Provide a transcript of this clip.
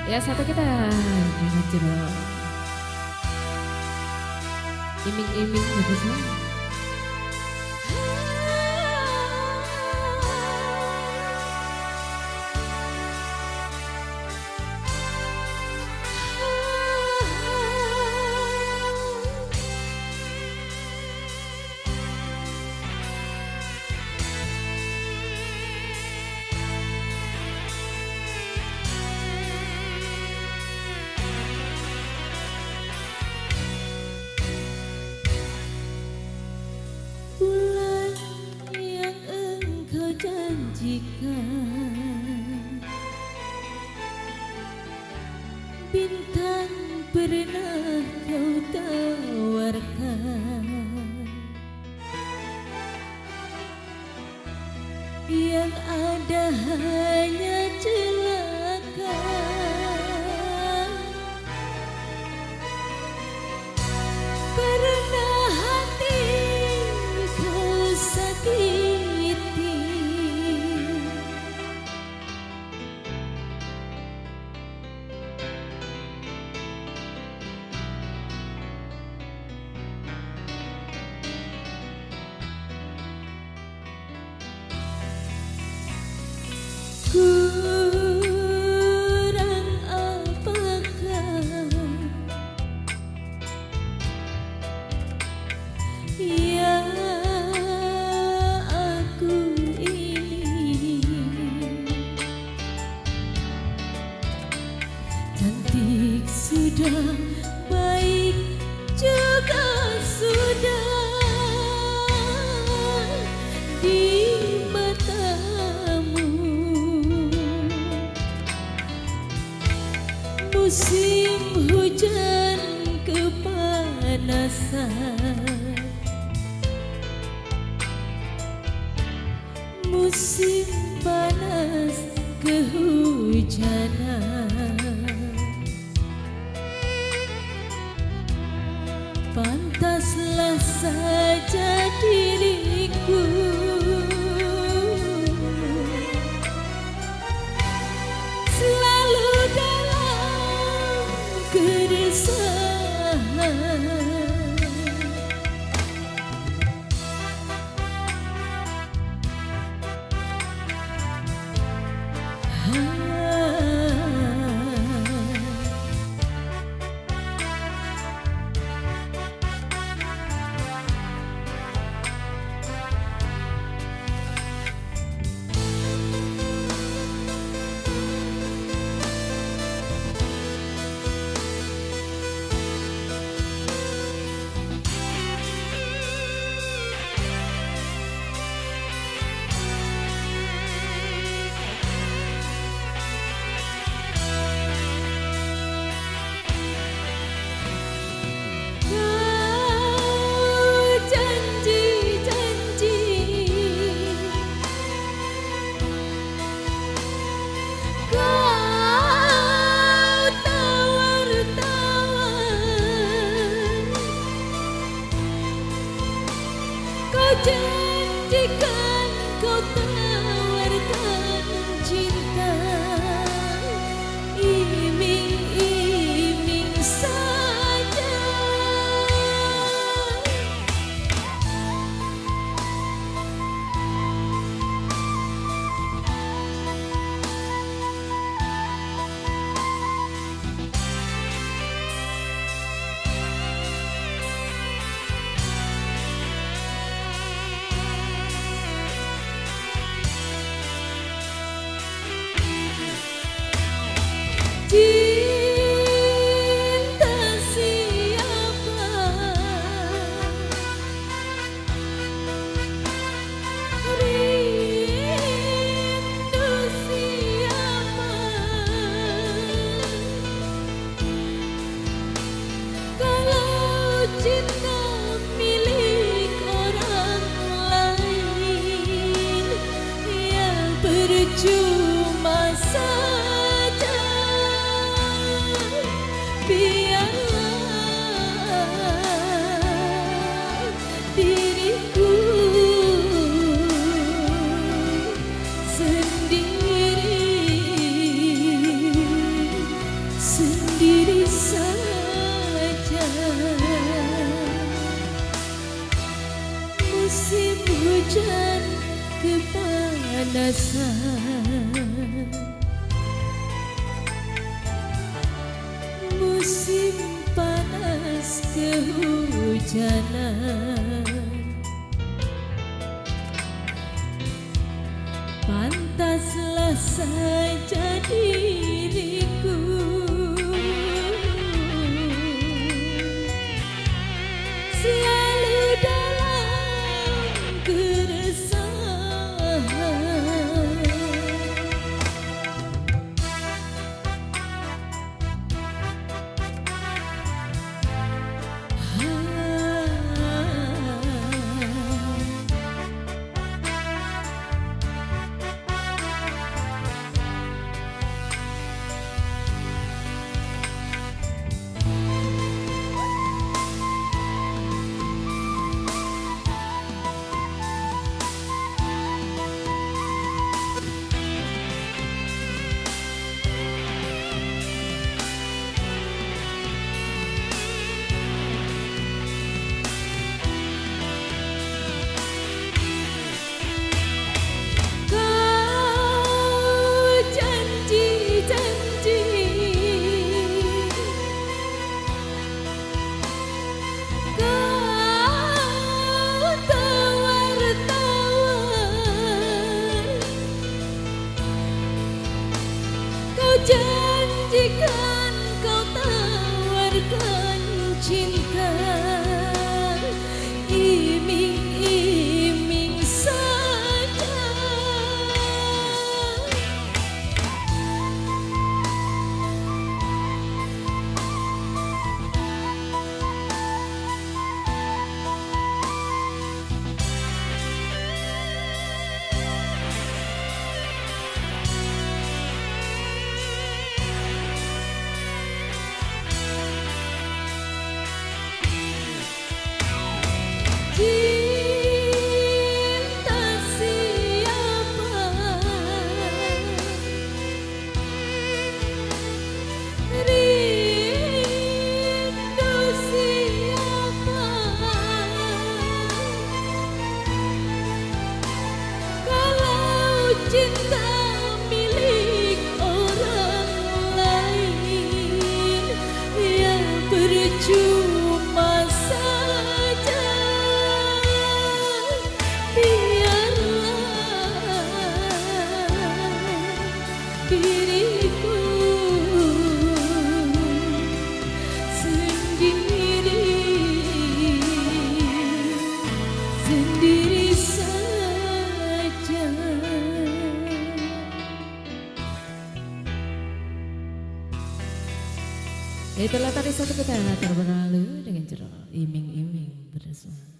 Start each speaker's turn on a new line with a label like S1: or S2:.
S1: Ya satu kita ngobrol. Iming-iming gitu sih.
S2: Janjikan bintang pernah kau tawarkan, yang ada hanya celaka. Karena hati kau sakiti, kurang apakah yang aku ini? Cantik sudah, baik juga sudah di matamu. Musim hujan kepanasan, musim panas kehujanan. Pantaslah saja diriku selalu dalam keresahan. Janjikan kau tawarkan cinta, iming-iming saja. Cinta siapa, rindu siapa, kalau cinta milik orang lain, ya percuma saja. Biarlah diriku sendiri musim hujan kepanasan, musim panas kehujanan. Pantaslah saja diriku selalu dalam keresahan. Janjikan kau tawarkan cinta, iming-iming saja. Cinta siapa, rindu siapa, kalau cinta milik orang lain ya percuma saja. Diriku sendiri saja.
S1: Itulah tadi satu kita yang berlalu dengan judul Iming-iming Bersama.